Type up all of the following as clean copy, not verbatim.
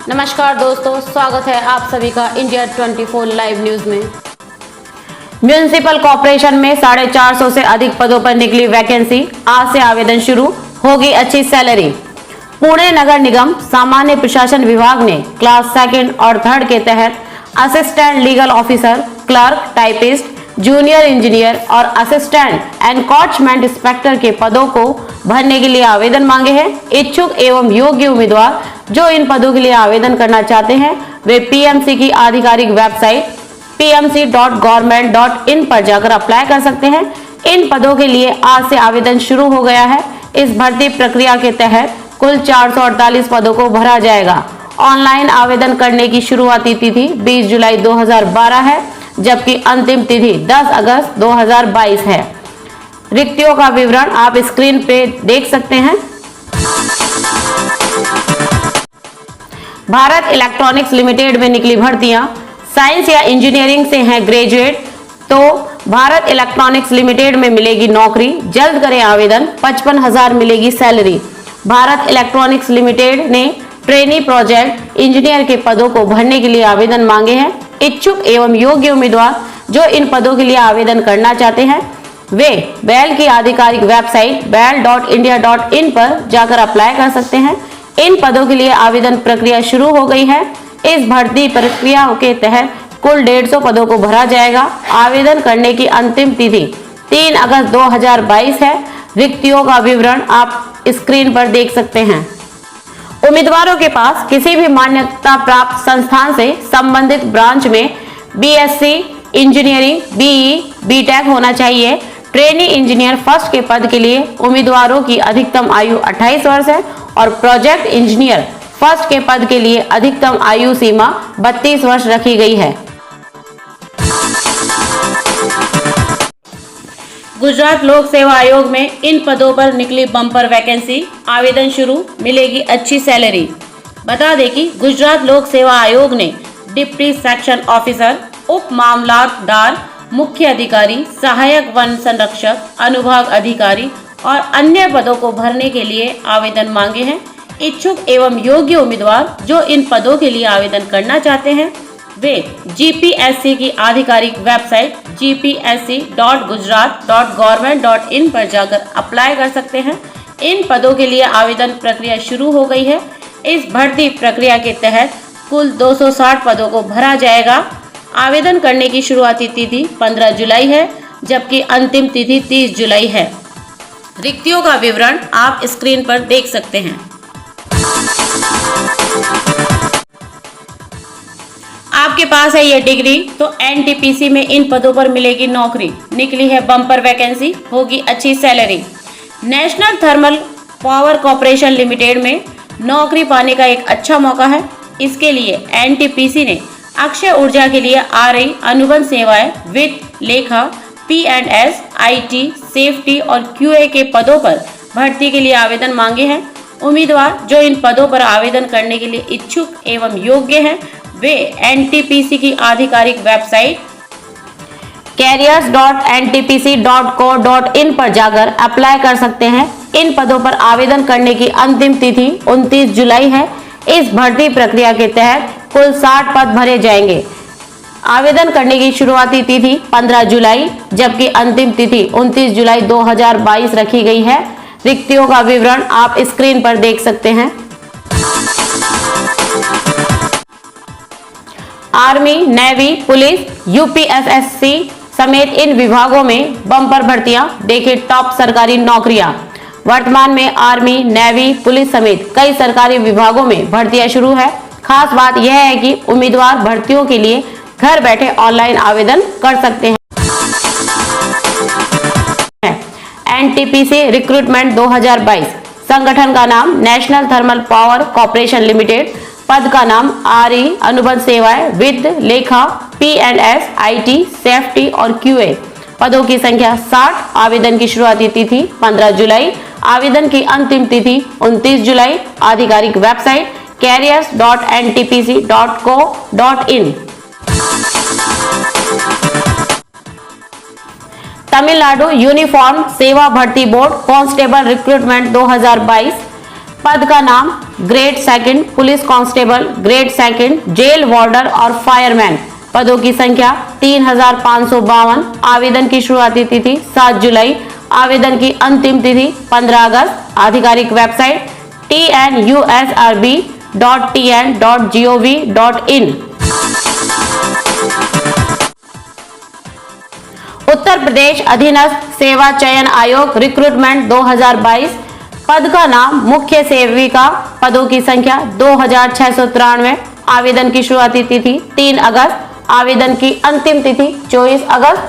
नमस्कार दोस्तों, स्वागत है आप सभी का इंडिया 24 लाइव न्यूज में। म्यूनिसिपल कॉर्पोरेशन में 450 से अधिक पदों पर निकली वैकेंसी, आज से आवेदन शुरू, होगी अच्छी सैलरी। पुणे नगर निगम सामान्य प्रशासन विभाग ने क्लास 2 और 3 के तहत assistant legal officer, clerk, typist, junior engineer और असिस्टेंट एनकॉचमेंट इंस्पेक्टर के पदों को भरने के लिए आवेदन मांगे हैं। इच्छुक एवं योग्य उम्मीदवार जो इन पदों के लिए आवेदन करना चाहते हैं वे पीएमसी की आधिकारिक वेबसाइट pmc.government.in पर जाकर अप्लाई कर सकते हैं। इन पदों के लिए आज से आवेदन शुरू हो गया है। इस भर्ती प्रक्रिया के तहत कुल 448 पदों को भरा जाएगा। ऑनलाइन आवेदन करने की शुरुआती तिथि 20 जुलाई 2012 है, जबकि अंतिम तिथि 10 अगस्त 2022 है। रिक्तियों का विवरण आप स्क्रीन पे देख सकते हैं। भारत इलेक्ट्रॉनिक्स लिमिटेड में निकली भर्तियां, साइंस या इंजीनियरिंग से हैं ग्रेजुएट तो भारत इलेक्ट्रॉनिक्स लिमिटेड में मिलेगी नौकरी। जल्द करें आवेदन, 55,000 मिलेगी सैलरी। भारत इलेक्ट्रॉनिक्स लिमिटेड ने ट्रेनी प्रोजेक्ट इंजीनियर के पदों को भरने के लिए आवेदन मांगे हैं। इच्छुक एवं योग्य उम्मीदवार जो इन पदों के लिए आवेदन करना चाहते हैं वे बेल की आधिकारिक वेबसाइट bell.india.in पर जाकर अप्लाई कर सकते हैं। इन पदों के लिए आवेदन प्रक्रिया शुरू हो गई है। इस भर्ती प्रक्रिया के तहत कुल 150 पदों को भरा जाएगा। आवेदन करने की अंतिम तिथि 3 अगस्त 2022 है। रिक्तियों का विवरण आप स्क्रीन पर देख सकते हैं। उम्मीदवारों के पास किसी भी मान्यता प्राप्त संस्थान से संबंधित ब्रांच में बीएससी इंजीनियरिंग, बीई, बीटेक होना चाहिए। ट्रेनी इंजीनियर फर्स्ट के पद के लिए उम्मीदवारों की अधिकतम आयु 28 वर्ष है और प्रोजेक्ट इंजीनियर फर्स्ट के पद के लिए अधिकतम आयु सीमा 32 वर्ष रखी गई है। गुजरात लोक सेवा आयोग में इन पदों पर निकली बम्पर वैकेंसी, आवेदन शुरू, मिलेगी अच्छी सैलरी। बता दें कि गुजरात लोक सेवा आयोग ने डिप्टी सेक्शन ऑफिसर, उप मामलातदार, मुख्य अधिकारी, सहायक वन संरक्षक, अनुभाग अधिकारी और अन्य पदों को भरने के लिए आवेदन मांगे हैं। इच्छुक एवं योग्य उम्मीदवार जो इन पदों के लिए आवेदन करना चाहते हैं वे जीपीएससी की आधिकारिक वेबसाइट gpsc.gujarat.government.in पर जाकर अप्लाई कर सकते हैं। इन पदों के लिए आवेदन प्रक्रिया शुरू हो गई है। इस भर्ती प्रक्रिया के तहत कुल 260 पदों को भरा जाएगा। आवेदन करने की शुरुआती तिथि 15 जुलाई है, जबकि अंतिम तिथि 30 जुलाई है। रिक्तियों का विवरण आप स्क्रीन पर देख सकते हैं। आपके पास है ये डिग्री तो एनटीपीसी में इन पदों पर मिलेगी नौकरी। निकली है बम्पर वैकेंसी, होगी अच्छी salary. National thermal power corporation limited में नौकरी पाने का एक अच्छा मौका है। इसके लिए एनटीपीसी ने अक्षय ऊर्जा के लिए आ रही अनुबंध सेवाएं, वित्त, लेखा, P&S, IT, सेफ्टी और QA के पदों पर भर्ती के लिए आवेदन मांगे हैं। उम्मीदवार जो इन पदों पर आवेदन करने के लिए इच्छुक एवं योग्य हैं वे एनटीपीसी की आधिकारिक वेबसाइट careers.ntpc.co.in पर जाकर अप्लाई कर सकते हैं। इन पदों पर आवेदन करने की अंतिम तिथि 29 जुलाई है। इस भर्ती प्रक्रिया के तहत कुल 60 पद भरे जाएंगे। आवेदन करने की शुरुआती तिथि 15 जुलाई, जबकि अंतिम तिथि 29 जुलाई 2022 रखी गई है। रिक्तियों का विवरण आप स्क्रीन पर देख सकते हैं। आर्मी, नेवी, पुलिस, यूपीएसएससी समेत इन विभागों में बम्पर भर्तियां, देखिए टॉप सरकारी नौकरियां। वर्तमान में आर्मी, नेवी, पुलिस समेत कई सरकारी विभागों में भर्तियां शुरू है। खास बात यह है कि उम्मीदवार भर्तियों के लिए घर बैठे ऑनलाइन आवेदन कर सकते हैं। एनटीपीसी रिक्रूटमेंट 2022, संगठन का नाम national thermal power corporation limited, पद का नाम आरई, अनुबंध सेवाएं, वित्त, लेखा, P&S, IT, सेफ्टी और QA। पदों की संख्या 60। आवेदन की शुरुआती तिथि 15 जुलाई, आवेदन की अंतिम तिथि 29 जुलाई। आधिकारिक वेबसाइट careers.ntpc.co.in। तमिलनाडु यूनिफॉर्म सेवा भर्ती बोर्ड कांस्टेबल रिक्रूटमेंट 2022, पद का नाम grade second police constable, grade second jail warder और फायरमैन। पदों की संख्या 3552। आवेदन की शुरुआती तिथि 7 जुलाई, आवेदन की अंतिम तिथि 15 अगस्त। आधिकारिक वेबसाइट tnusrb.tn.gov.in। उत्तर प्रदेश अधीनस्थ सेवा चयन आयोग रिक्रूटमेंट 2022। पद का नाम मुख्य सेविका, पदों की संख्या 2693। आवेदन की शुरुआती तिथि 3 अगस्त, आवेदन की अंतिम तिथि 24 अगस्त।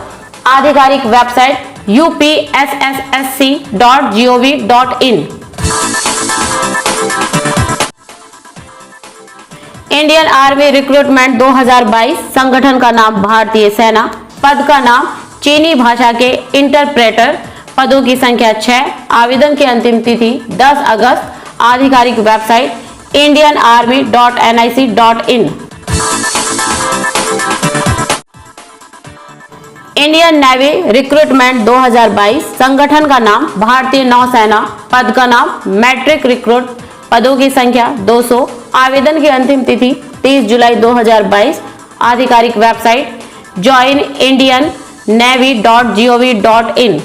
आधिकारिक website upsssc.gov.in। Indian army recruitment 2022। संगठन का नाम भारतीय सेना, पद का नाम चीनी भाषा के इंटरप्रेटर, पदों की संख्या 6। आवेदन की अंतिम तिथि 10 अगस्त। आधिकारिक website indianarmy.nic.in। Indian navy recruitment 2022। संगठन का नाम भारतीय नौसेना, पद का नाम मैट्रिक रिक्रूट, पदों की संख्या 200। आवेदन की अंतिम तिथि 30 जुलाई 2022। आधिकारिक वेबसाइट joinindiannavy.gov.in।